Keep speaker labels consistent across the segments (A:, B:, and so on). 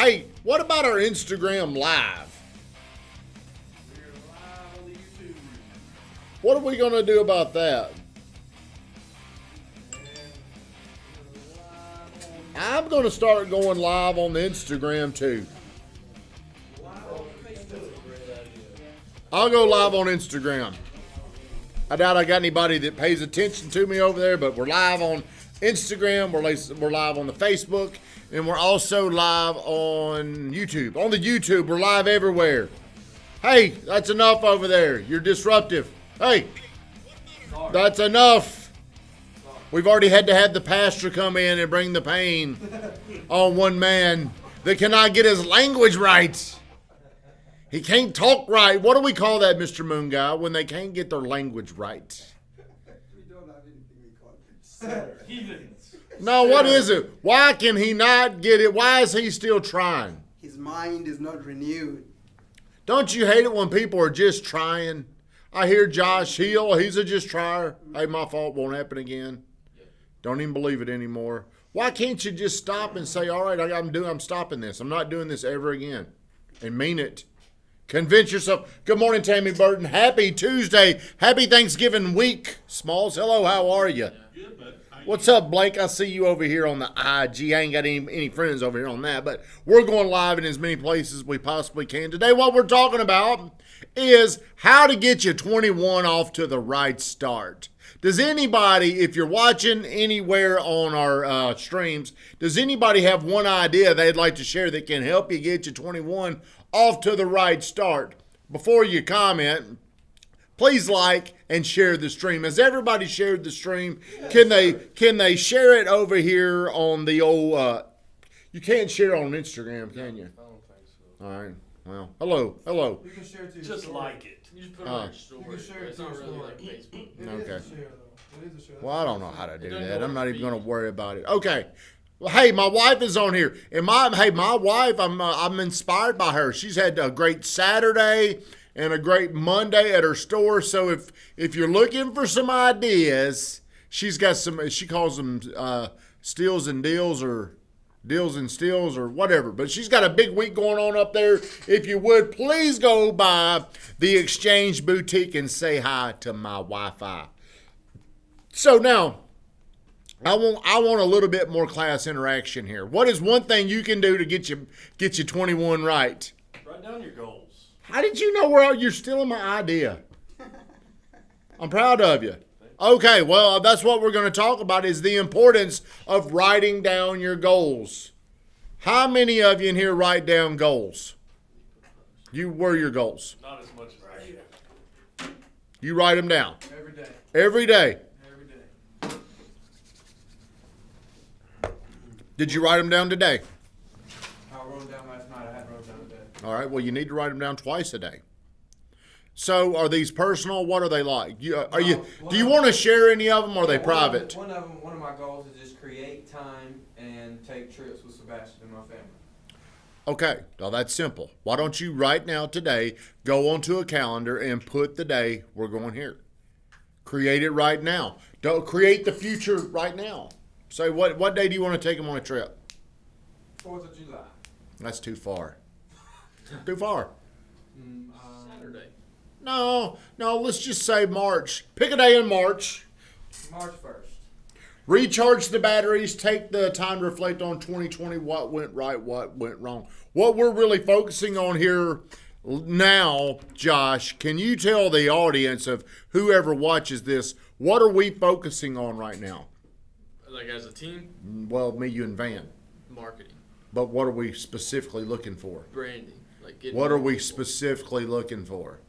A: Hey, what about our Instagram Live?
B: We're live on the YouTube.
A: What are we going to do about that?
B: And we're live on
A: I'm going to start going live on the Instagram too.
B: Facebook.
A: I'll go live on Instagram. I doubt I got anybody that pays attention to me over there, but we're live on Instagram, we're live on the Facebook, and we're also live on YouTube. On the YouTube, we're live everywhere. Hey, that's enough over there. You're disruptive. Hey, that's enough. We've already had to have the pastor come in and bring the pain on one man that cannot get his language right. He can't talk right. What do we call that, Mr. Moon Guy, when they can't get their language right?
C: We don't have anything we call it.
B: Heathens.
A: No, what is it? Why can he not get it? Why is he still trying?
C: His mind is not renewed.
A: Don't you hate it when people are just trying? I hear Josh Hill, he's a just trier. Hey, my fault, won't happen again. Don't even believe it anymore. Why can't you just stop and say, all right, I'm stopping this. I'm not doing this ever again. And mean it. Convince yourself. Good morning, Tammy Burton. Happy Tuesday. Happy Thanksgiving week. Smalls, hello, how are you?
B: Good, bud.
A: What's up, Blake? I see you over here on the IG. I ain't got any friends over here on that, but we're going live in as many places as we possibly can. Today, what we're talking about is how to get you 21 off to the right start. Does anybody, if you're watching anywhere on our streams, does anybody have one idea they'd like to share that can help you get you 21 off to the right start? Before you comment, please like and share the stream. Has everybody shared the stream? Can they share it over here on the old? You can't share it on Instagram, can you?
B: I don't think so.
A: All right. Well, hello.
D: You can share it to your
B: Just
D: story.
B: like it. You just put it on your story.
D: You can share it
B: It's
D: to
B: not
D: your
B: really
D: story.
B: like Facebook.
D: It
A: Okay.
D: is a share, though. It is a share.
A: Well, I don't know how to do
B: doesn't
A: that.
B: go
A: I'm not
B: to
A: even
B: feed.
A: going to worry about it. Okay. Well, hey, my wife is on here, and my wife, I'm inspired by her. She's had a great Saturday and a great Monday at her store. So if you're looking for some ideas, she's got some. She calls them steals and deals, or deals and steals, or whatever. But she's got a big week going on up there. If you would, please go by the Exchange Boutique and say hi to my Wi-Fi. So now, I want a little bit more class interaction here. What is one thing you can do to get you 21 right?
B: Write down your goals.
A: How did you know where you're stealing my idea? I'm proud of you. Okay, well, that's what we're going to talk about is the importance of writing down your goals. How many of you in here write down goals? Where are your goals?
B: Not as much as I should.
A: You write them down.
D: Every day.
A: Every day.
D: Every day.
A: Did you write them down today?
D: I wrote them down last night. I hadn't wrote them down today.
A: All right, well, you need to write them down twice a day. So are these personal? What are they like? Do you want to share any of them, or are they private?
E: One of my goals is just create time and take trips with Sebastian and my family.
A: Okay, well, that's simple. Why don't you right now today go onto a calendar and put the day we're going here. Create it right now. Don't create the future right now. Say, what day do you want to take them on a trip?
E: 4th of July.
A: That's too far. Too far.
B: Saturday.
A: No, let's just say March. Pick a day in March.
E: March 1st.
A: Recharge the batteries. Take the time to reflect on 2020. What went right, what went wrong. What we're really focusing on here now, Josh, can you tell the audience of whoever watches this, what are we focusing on right now?
F: Like as a team,
A: Well, me, you, and Van.
F: marketing,
A: But what are we specifically looking for?
F: branding, like getting
A: What are we
F: people.
A: specifically looking for?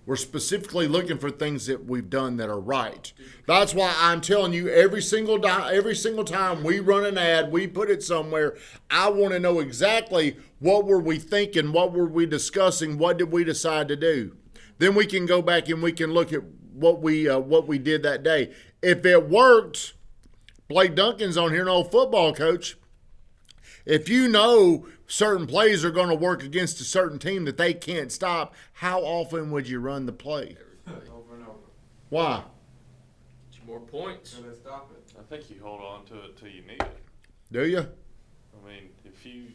A: We're specifically looking for things that we've done that are right. That's why I'm telling you every single time we run an ad, we put it somewhere, I want to know exactly what were we thinking, what were we discussing, what did we decide to do. Then we can go back and we can look at what we did that day. If it worked, Blake Duncan's on here, an old football coach. If you know certain plays are going to work against a certain team that they can't stop, how often would you run the play?
E: Over and over.
A: Why?
F: Get you more points.
E: So they stop it.
G: I think you hold on to it till you need it.
A: Do you?
B: I mean, if you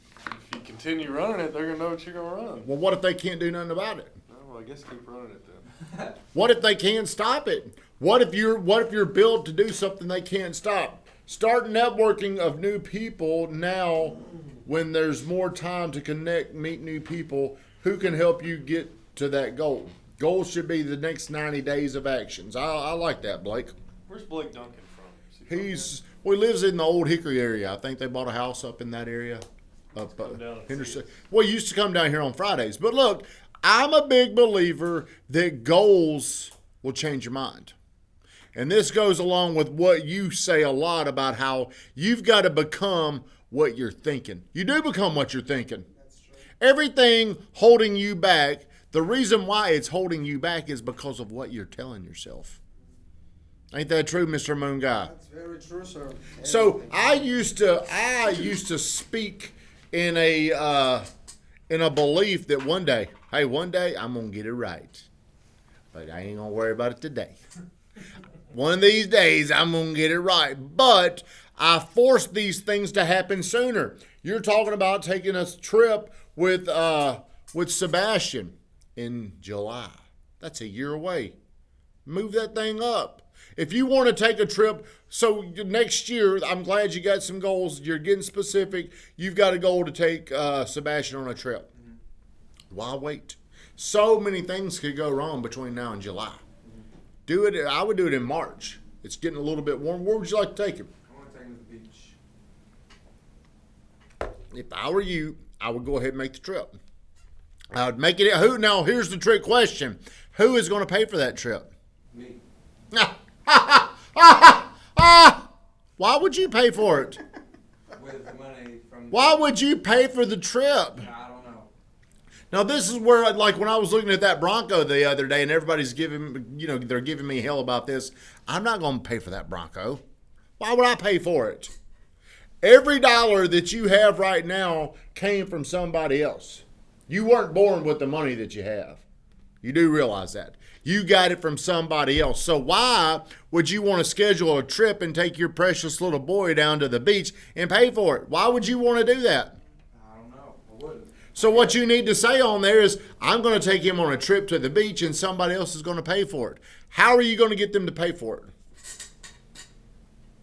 B: continue running it, they're gonna know what you're gonna run.
A: Well, what if they can't do nothing about it?
B: Well, I guess keep running it then.
A: What if they can't stop it? What if you're built to do something they can't stop? Start networking of new people now when there's more time to connect, meet new people who can help you get to that goal. Goal should be the next 90 days of actions. I like that, Blake.
B: Where's Blake Duncan from?
A: He lives in the Old Hickory area. I think they bought a house up in that area. Up
B: Come down and
A: Henderson.
B: see us.
A: Well, he used to come down here on Fridays. But look, I'm a big believer that goals will change your mind. And this goes along with what you say a lot about how you've got to become what you're thinking. You do become what you're thinking.
C: That's true.
A: Everything holding you back, the reason why it's holding you back is because of what you're telling yourself. Ain't that true, Mr. Moon Guy?
C: That's very true, sir.
A: So
C: Everything.
A: I used to speak in a belief that one day I'm gonna get it right, but I ain't gonna worry about it today. One of these days I'm gonna get it right, but I forced these things to happen sooner. You're talking about taking a trip with Sebastian in July. That's a year away. Move that thing up. If you want to take a trip, so next year, I'm glad you got some goals. You're getting specific. You've got a goal to take Sebastian on a trip. Why wait? So many things could go wrong between now and July. Do it. I would do it in March. It's getting a little bit warm. Where would you like to take him?
E: I want to take him to the beach.
A: If I were you, I would go ahead and make the trip. I would make it. Who? Now, here's the trick question: who is going to pay for that trip?
E: Me.
A: Why would you pay for it?
E: With the money from.
A: Why would you pay for the trip?
E: I don't know.
A: Now, this is where, like, when I was looking at that Bronco the other day and everybody's they're giving me hell about this. I'm not going to pay for that Bronco. Why would I pay for it? Every dollar that you have right now came from somebody else. You weren't born with the money that you have. You do realize that. You got it from somebody else. So why would you want to schedule a trip and take your precious little boy down to the beach and pay for it? Why would you want to do that?
E: I don't know. I wouldn't.
A: So what you need to say on there is, I'm going to take him on a trip to the beach and somebody else is going to pay for it. How are you going to get them to pay for it?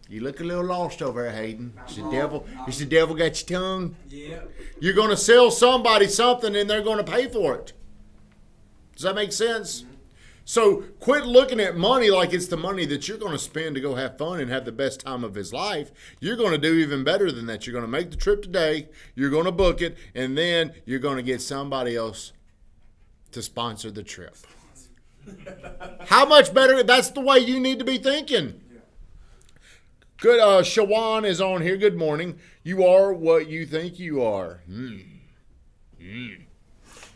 A: You look a little lost over there, Hayden. Is the devil got your tongue?
E: Yeah.
A: You're going to sell somebody something and they're going to pay for it. Does that make sense? So quit looking at money like it's the money that you're going to spend to go have fun and have the best time of his life. You're going to do even better than that. You're going to make the trip today. You're going to book it. And then you're going to get somebody else to sponsor the trip. How much better? That's the way you need to be thinking. Good. Shawan is on here. Good morning. You are what you think you are.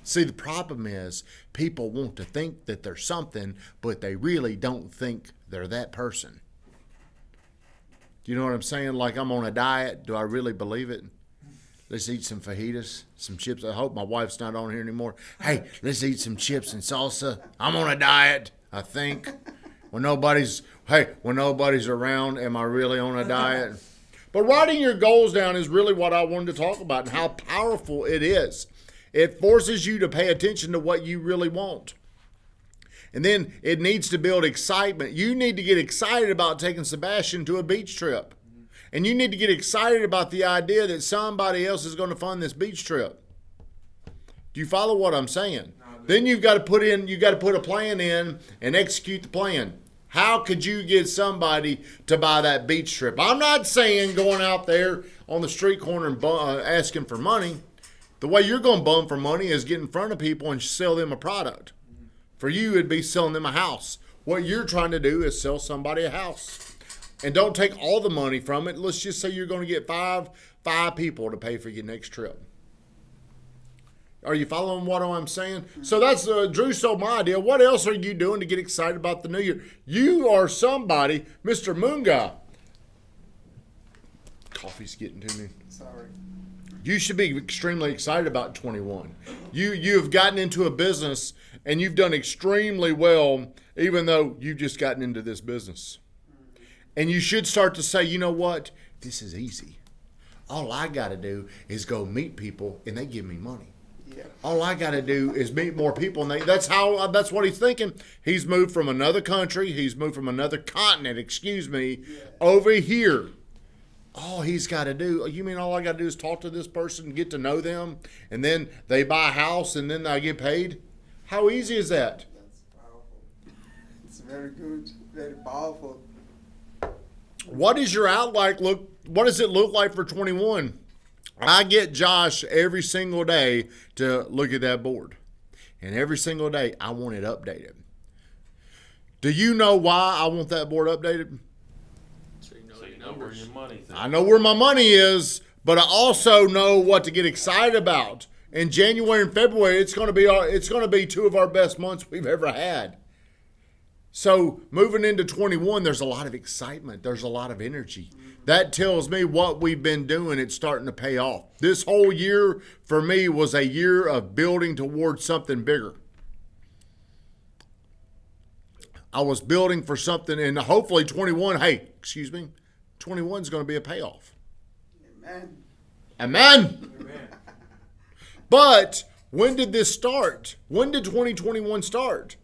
A: See, the problem is people want to think that they're something, but they really don't think they're that person. Do you know what I'm saying? Like, I'm on a diet. Do I really believe it? Let's eat some fajitas, some chips. I hope my wife's not on here anymore. Hey, let's eat some chips and salsa. I'm on a diet, I think. When nobody's around, am I really on a diet? But writing your goals down is really what I wanted to talk about and how powerful it is. It forces you to pay attention to what you really want. And then it needs to build excitement. You need to get excited about taking Sebastian to a beach trip. And you need to get excited about the idea that somebody else is going to fund this beach trip. Do you follow what I'm saying? Then you've got to put a plan in and execute the plan. How could you get somebody to buy that beach trip? I'm not saying going out there on the street corner and asking for money. The way you're going to bum for money is get in front of people and sell them a product. For you, it'd be selling them a house. What you're trying to do is sell somebody a house. And don't take all the money from it. Let's just say you're going to get five people to pay for your next trip. Are you following what I'm saying? So that's Drew stole my idea. What else are you doing to get excited about the new year? You are somebody, Mr. Moon Guy. Coffee's getting to me.
C: Sorry.
A: You should be extremely excited about 21. You have gotten into a business and you've done extremely well, even though you've just gotten into this business. And you should start to say, you know what? This is easy. All I got to do is go meet people, and they give me money.
C: Yeah.
A: All I got to do is meet more people, and that's what he's thinking. He's moved from another country. He's moved from another continent, over here. All he's got to do, you mean all I got to do is talk to this person, get to know them, and then they buy a house, and then I get paid? How easy is that?
C: That's powerful. It's very good, very powerful.
A: What is your outlook? What does it look like for 21? I get Josh every single day to look at that board. And every single day, I want it updated. Do you know why I want that board updated?
F: So you know
B: So
F: your
B: you know where
F: numbers.
B: your money's at.
A: I know where my money is, but I also know what to get excited about. In January and February, it's going to be two of our best months we've ever had. So moving into 21, there's a lot of excitement. There's a lot of energy. That tells me what we've been doing, it's starting to pay off. This whole year for me was a year of building towards something bigger. I was building for something, and hopefully 21 is going to be a payoff.
C: Amen.
A: Amen.
E: Amen.
A: But when did this start? When did 2021 start?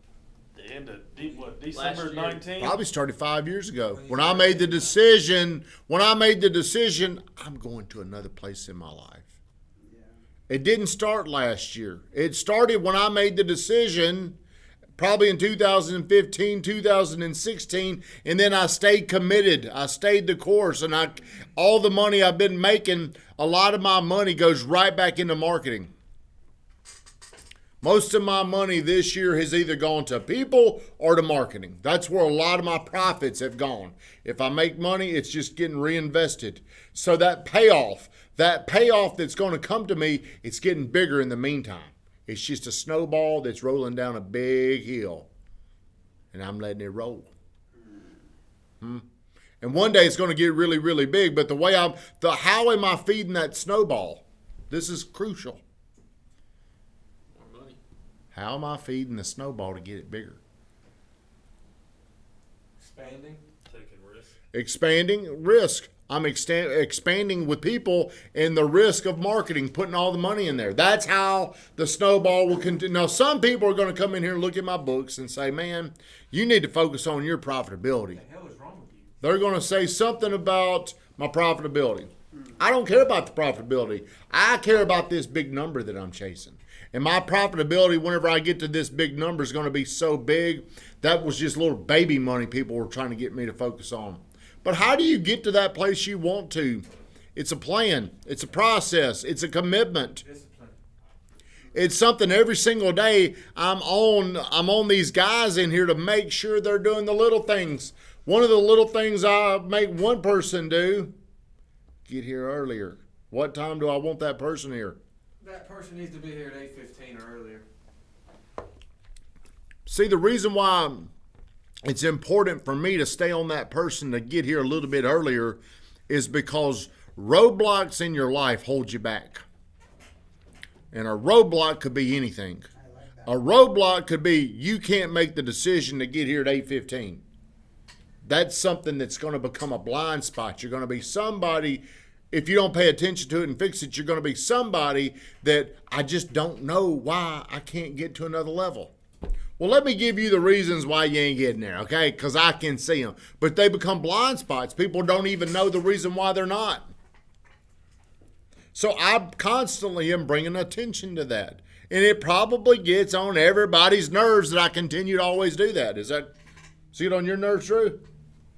B: The end of December
F: year.
B: 19th?
A: Probably started 5 years ago. When I made the decision, I'm going to another place in my life.
C: Yeah.
A: It didn't start last year. It started when I made the decision, probably in 2015, 2016, and then I stayed committed. I stayed the course, and all the money I've been making, a lot of my money goes right back into marketing. Most of my money this year has either gone to people or to marketing. That's where a lot of my profits have gone. If I make money, it's just getting reinvested. So that payoff that's going to come to me, it's getting bigger in the meantime. It's just a snowball that's rolling down a big hill, and I'm letting it roll. And one day it's going to get really, really big, but how am I feeding that snowball? This is crucial.
F: More money.
A: How am I feeding the snowball to get it bigger?
E: Expanding.
B: Taking risks.
A: Expanding, risk. I'm expanding with people and the risk of marketing, putting all the money in there. That's how the snowball will continue. Now, some people are going to come in here and look at my books and say, man, you need to focus on your profitability.
E: What the hell is wrong with you?
A: They're going to say something about my profitability. I don't care about the profitability. I care about this big number that I'm chasing. And my profitability, whenever I get to this big number, is going to be so big. That was just little baby money people were trying to get me to focus on. But how do you get to that place you want to? It's a plan. It's a process. It's a commitment.
E: Discipline.
A: It's something every single day I'm on these guys in here to make sure they're doing the little things. One of the little things I make one person do, get here earlier. What time do I want that person here?
E: That person needs to be here at 8:15 or earlier.
A: See, the reason why it's important for me to stay on that person to get here a little bit earlier is because roadblocks in your life hold you back. And a roadblock could be anything. A roadblock could be you can't make the decision to get here at 8:15. That's something that's going to become a blind spot. You're going to be somebody, if you don't pay attention to it and fix it, you're going to be somebody that I just don't know why I can't get to another level. Well, let me give you the reasons why you ain't getting there, okay? Because I can see them. But they become blind spots. People don't even know the reason why they're not. So I constantly am bringing attention to that. And it probably gets on everybody's nerves that I continue to always do that. See it on your nerves, Drew?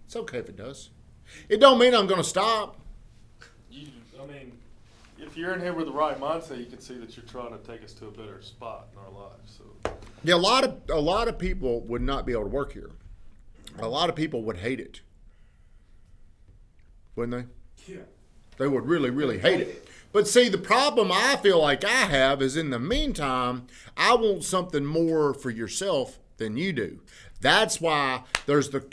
A: It's okay if it does. It don't mean I'm going to stop.
B: If you're in here with the right mindset, you can see that you're trying to take us to a better spot in our lives. So,
A: Yeah, a lot of people would not be able to work here. A lot of people would hate it. Wouldn't they?
E: Yeah.
A: They would really, really hate it. But see, the problem I feel like I have is in the meantime, I want something more for yourself than you do. That's why there's the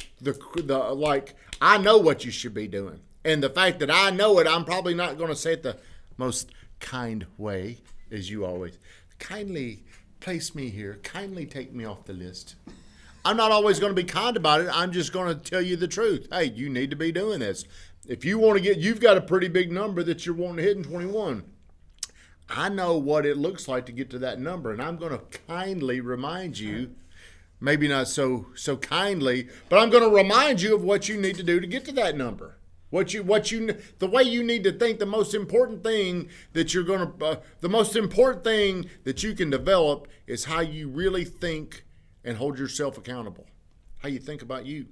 A: I know what you should be doing. And the fact that I know it, I'm probably not going to say it the most kind way, as you always. Kindly place me here. Kindly take me off the list. I'm not always going to be kind about it. I'm just going to tell you the truth. Hey, you need to be doing this. If you want to you've got a pretty big number that you're wanting to hit in 21. I know what it looks like to get to that number, and I'm going to kindly remind you, maybe not so kindly, but I'm going to remind you of what you need to do to get to that number. The way you need to think. The most important thing that the most important thing that you can develop is how you really think and hold yourself accountable. How you think about you.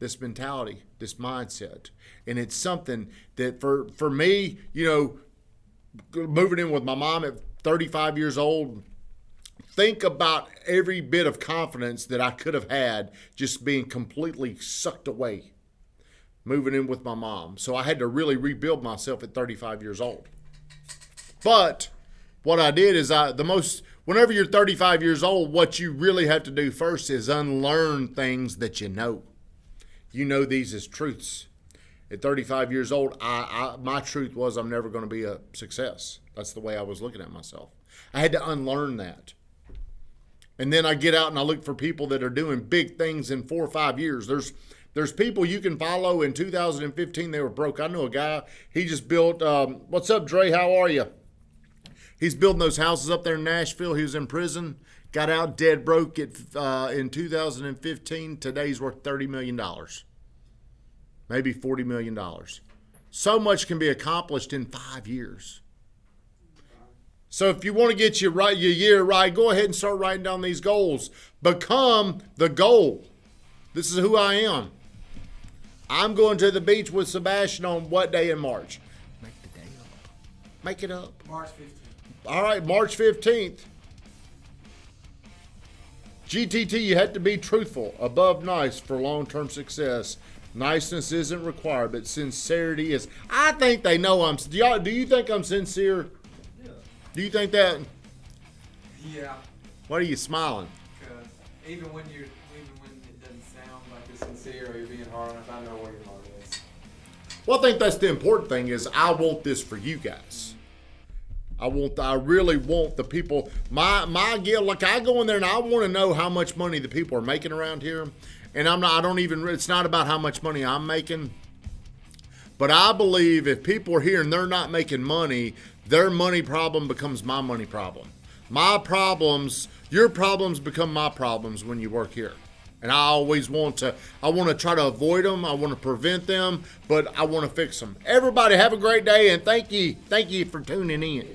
A: This mentality, this mindset, and it's something that for me, moving in with my mom at 35 years old, think about every bit of confidence that I could have had just being completely sucked away moving in with my mom. So I had to really rebuild myself at 35 years old. But what I did is whenever you're 35 years old, what you really have to do first is unlearn things that you know. You know these as truths. At 35 years old, my truth was I'm never going to be a success. That's the way I was looking at myself. I had to unlearn that. And then I get out and I look for people that are doing big things in 4 or 5 years. There's people you can follow. In 2015, they were broke. I know a guy, he just built, what's up, Dre? How are you? He's building those houses up there in Nashville. He was in prison, got out dead broke in 2015. Today's worth $30 million. Maybe $40 million. So much can be accomplished in 5 years. So if you want to get your year right, go ahead and start writing down these goals. Become the goal. This is who I am. I'm going to the beach with Sebastian on what day in March? Make the day up. Make it up.
D: March 15th.
A: All right, March 15th. GTT, you have to be truthful, above nice for long-term success. Niceness isn't required, but sincerity is. I think they know do you think I'm sincere?
D: Yeah.
A: Do you think that?
E: Yeah.
A: What are you smiling?
E: Because even when it doesn't sound like it's sincere or you're being hard enough, I know where your heart is.
A: Well, I think that's the important thing is I want this for you guys. I really want the people, my guild, like I go in there and I want to know how much money the people are making around here. And it's not about how much money I'm making. But I believe if people are here and they're not making money, their money problem becomes my money problem. Your problems become my problems when you work here. And I want to try to avoid them. I want to prevent them, but I want to fix them. Everybody have a great day and thank you for tuning in.